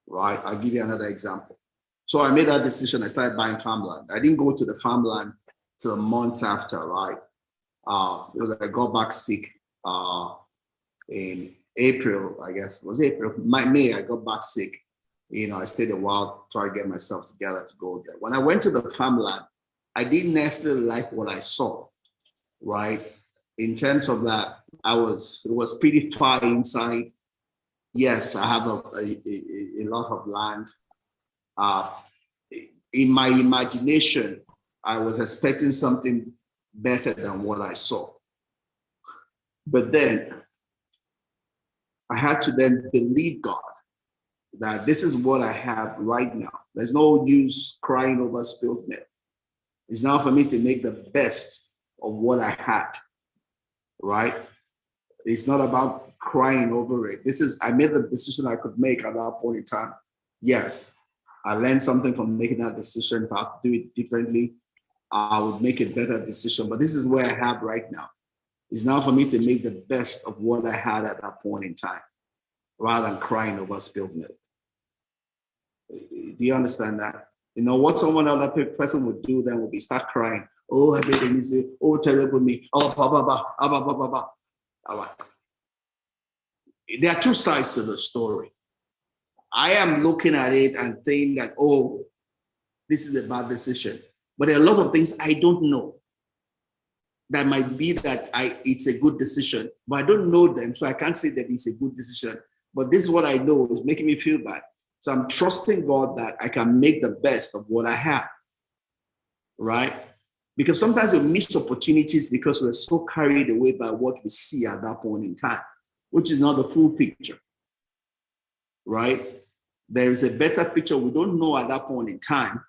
right? I'll give you another example. So I made that decision. I started buying farmland. I didn't go to the farmland till months after, right? Because I got back sick in April, I guess. It was April, May, I got back sick. I stayed a while, tried to get myself together to go there. When I went to the farmland, I didn't necessarily like what I saw, right? In terms of that, it was pretty far inside. Yes, I have a lot of land. In my imagination, I was expecting something better than what I saw. But then I had to then believe God that this is what I have right now. There's no use crying over spilled milk. It's now for me to make the best of what I had, right? It's not about crying over it. I made the decision I could make at that point in time. Yes, I learned something from making that decision. If I have to do it differently, I would make a better decision. But this is where I have right now. It's now for me to make the best of what I had at that point in time, rather than crying over spilled milk. Do you understand that? What someone other person would do then would be start crying. Oh, everything is terrible me. Oh, blah, blah, blah, blah, blah, blah, blah. All right. There are two sides to the story. I am looking at it and saying that, oh, this is a bad decision. But there are a lot of things I don't know. That might be that it's a good decision, but I don't know them, so I can't say that it's a good decision. But this is what I know is making me feel bad. So I'm trusting God that I can make the best of what I have, right? Because sometimes we miss opportunities because we're so carried away by what we see at that point in time, which is not the full picture, right? There is a better picture we don't know at that point in time,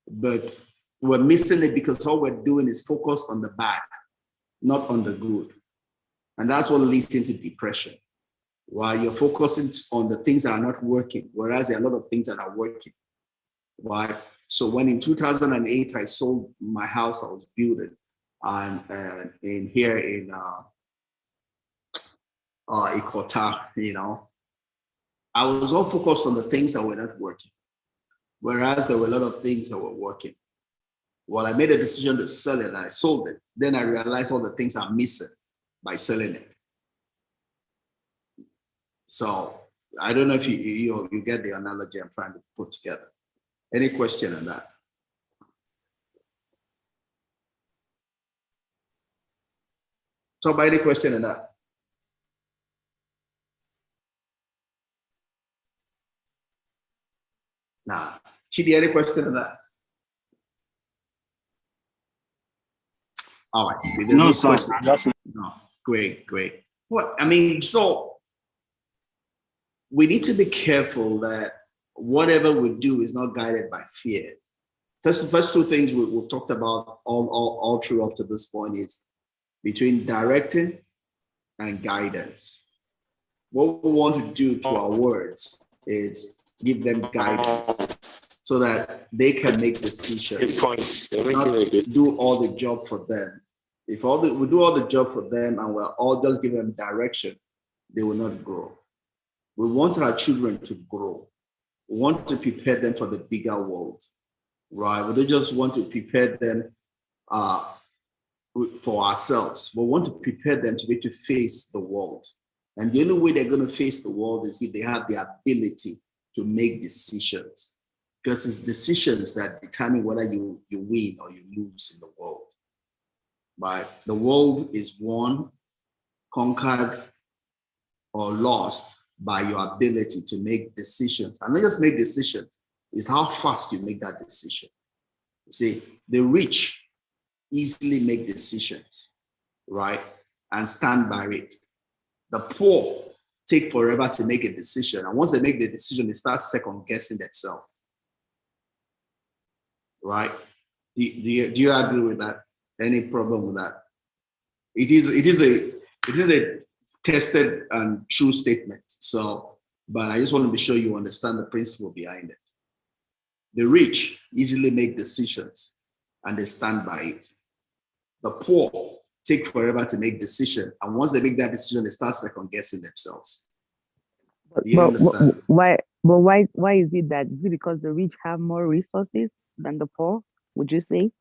but we're missing it because all we're doing is focus on the bad, not on the good. And that's what leads into depression. While you're focusing on the things that are not working, whereas there are a lot of things that are working, right? So when in 2008, I sold my house I was building in here in Ikota, I was all focused on the things that were not working, whereas there were a lot of things that were working. Well, I made a decision to sell it and I sold it. Then I realized all the things I'm missing by selling it. So I don't know if you get the analogy I'm trying to put together. Any question on that? So by any question on that? Nah. Chidi, any question on that? All right. No, sir. No. Great. Well, so we need to be careful that whatever we do is not guided by fear. First two things we've talked about all through up to this point is between directing and guidance. What we want to do to our words is give them guidance so that they can make decisions, not do all the job for them. If we do all the job for them and we're all just give them direction, they will not grow. We want our children to grow. We want to prepare them for the bigger world, right? We don't just want to prepare them for ourselves. We want to prepare them to be able to face the world. And the only way they're going to face the world is if they have the ability to make decisions. Because it's decisions that determine whether you win or you lose in the world. Right? The world is won, conquered, or lost by your ability to make decisions. And not just make decisions, it's how fast you make that decision. You see, the rich easily make decisions, right? And stand by it. The poor take forever to make a decision. And once they make the decision, they start second guessing themselves. Right? Do you agree with that? Any problem with that? It is a tested and true statement. So, but I just want to be sure you understand the principle behind it. The rich easily make decisions and they stand by it. The poor take forever to make decisions, and once they make that decision, they start second guessing themselves. Do you understand? Why But why is it that? Is it because the rich have more resources than the poor? Would you say?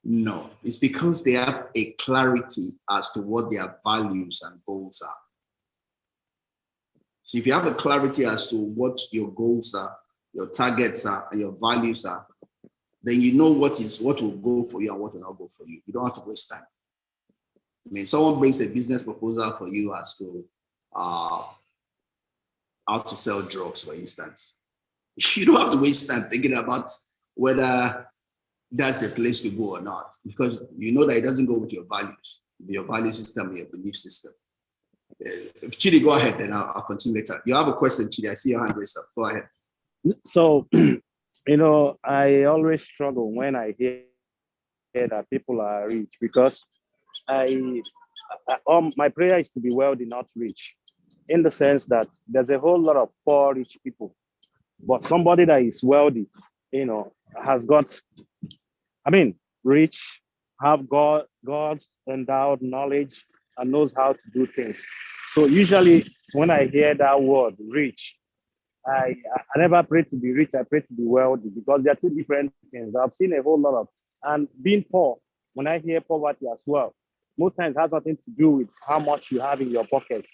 No, it's because they have a clarity as to what their values and goals are. So if you have a clarity as to what your goals are, your targets are, and your values are, then you know what will go for you and what will not go for you. You don't have to waste time. I mean, someone brings a business proposal for you as to uh, how to sell drugs, for instance. You don't have to waste time thinking about whether that's a place to go or not, because you know that it doesn't go with your value system, your belief system. If Chidi, go ahead, then I'll continue later. You have a question, Chidi. I see your hand raised up. Go ahead. So, I always struggle when I hear that people are rich because I, my prayer is to be wealthy, not rich, in the sense that there's a whole lot of poor rich people, but somebody that is wealthy, has got, I mean, rich, have God's endowed knowledge and knows how to do things. So usually when I hear that word rich, I never pray to be rich. I pray to be wealthy because they're two different things. I've seen a whole lot of, and being poor, when I hear poverty as well, most times has nothing to do with how much you have in your pocket.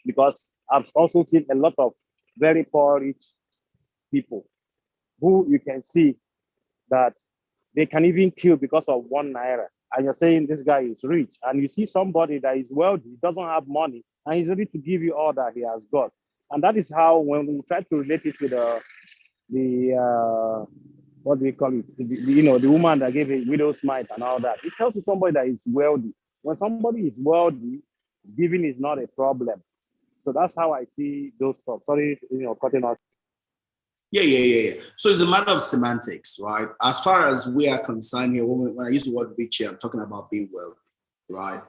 Because I've also seen a lot of very poor rich people who you can see that they can even kill because of 1 naira. And you're saying this guy is rich. And you see somebody that is wealthy, doesn't have money, and he's ready to give you all that he has got. And that is how, when we try to relate it to the what do we call it? The woman that gave a widow's mite and all that. It tells you somebody that is wealthy. When somebody is wealthy, giving is not a problem. So that's how I see those stuff. Sorry, cutting off. Yeah. So it's a matter of semantics, right? As far as we are concerned here, when I use the word rich here, I'm talking about being wealthy, right?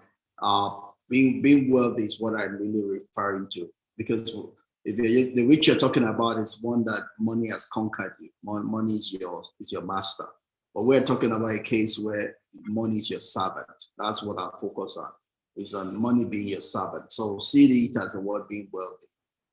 Being wealthy is what I'm really referring to, because if the rich you're talking about is one that money has conquered you. Money is your master. But we're talking about a case where money is your servant. That's what I focus on. Is on money being your servant. So see it as the word being wealthy,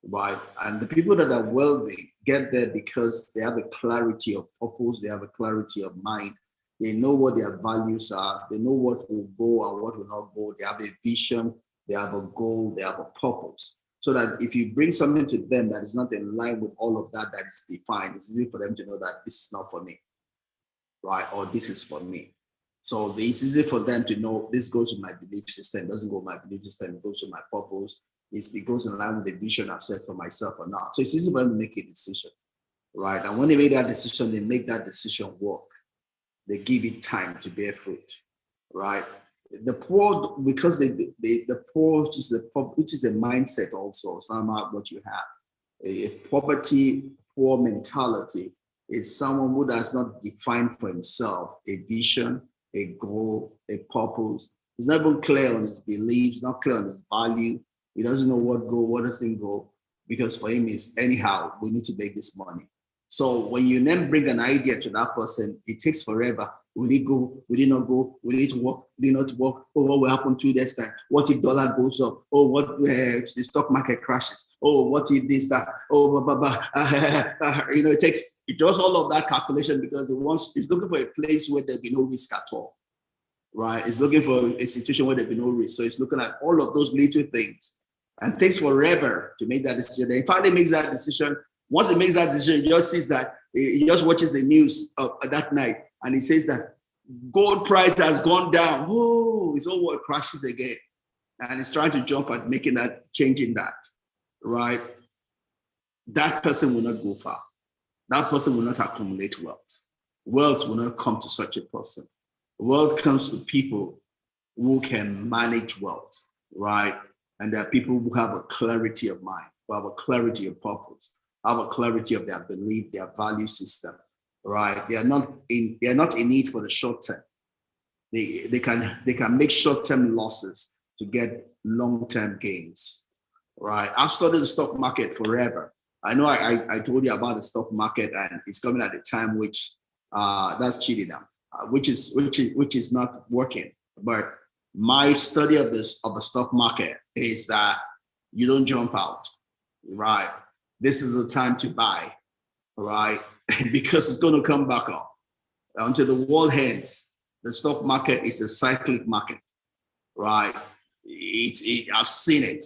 right? And the people that are wealthy get there because they have a clarity of purpose, they have a clarity of mind, they know what their values are, they know what will go and what will not go, they have a vision, they have a goal, they have a purpose. So that if you bring something to them that is not in line with all of that that is defined, it's easy for them to know that this is not for me, right? Or this is for me. So it's easy for them to know this goes with my belief system, doesn't go with my belief system, it goes with my purpose, it goes in line with the vision I've set for myself or not. So it's easy for them to make a decision, right? And when they make that decision, they make that decision work. They give it time to bear fruit, right? The poor, because the poor, which is a mindset also. It's not about what you have. A poverty, poor mentality is someone who does not define for himself a vision, a goal, a purpose. He's not even clear on his beliefs, not clear on his value. He doesn't know what doesn't go, because for him is anyhow, we need to make this money. So when you then bring an idea to that person, it takes forever. Will it go? Will it not go? Will it work? Will it not work? Oh, what will happen 2 days time? What if dollar goes up? Oh, what if the stock market crashes? Oh, what if this, that? Oh, blah, blah, blah. It does all of that calculation because it's looking for a place where there'll be no risk at all, right? It's looking for a situation where there'll be no risk. So it's looking at all of those little things, and it takes forever to make that decision. Then finally makes that decision. Once he makes that decision, he just sees that he just watches the news that night, and he says that gold price has gone down. Oh, his whole world crashes again, and he's trying to jump at making that, changing that, right? That person will not go far. That person will not accumulate wealth. Wealth will not come to such a person. Wealth comes to people who can manage wealth, right? And there are people who have a clarity of mind, who have a clarity of purpose, have a clarity of their belief, their value system, right? They are not in it for the short term. They can make short-term losses to get long-term gains, right? I've studied the stock market forever. I know I told you about the stock market, and it's coming at a time which that's cheating now, which is not working. But my study of the stock market is that you don't jump out, right? this is the time to buy, right? Because it's going to come back up until the world ends. The stock market is a cyclic market, right? I've seen it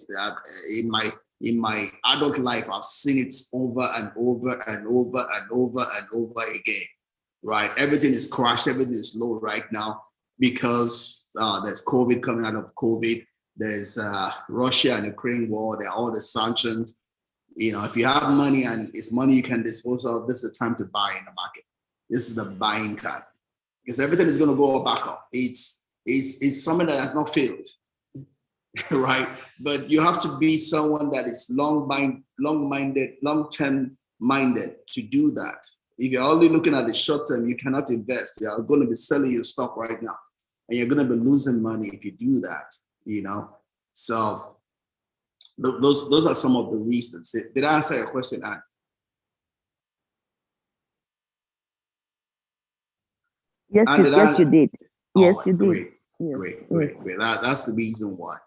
in my adult life. I've seen it over and over and over and over and over again, right? Everything is crashed. Everything is low right now because there's COVID coming out of COVID. There's Russia and Ukraine war. There are all the sanctions. You know, if you have money and it's money you can dispose of, this is the time to buy in the market. This is the buying time because everything is going to go back up. It's something that has not failed, right? But you have to be someone that is long-minded, long-term minded to do that. If you're only looking at the short term, you cannot invest. You are going to be selling your stock right now, and you're going to be losing money if you do that. You know, so those are some of the reasons. Did I answer your question, Anne? Yes, And you did. Yes, Oh, you did. great, Yes, great, yes. great, great. That's the reason why.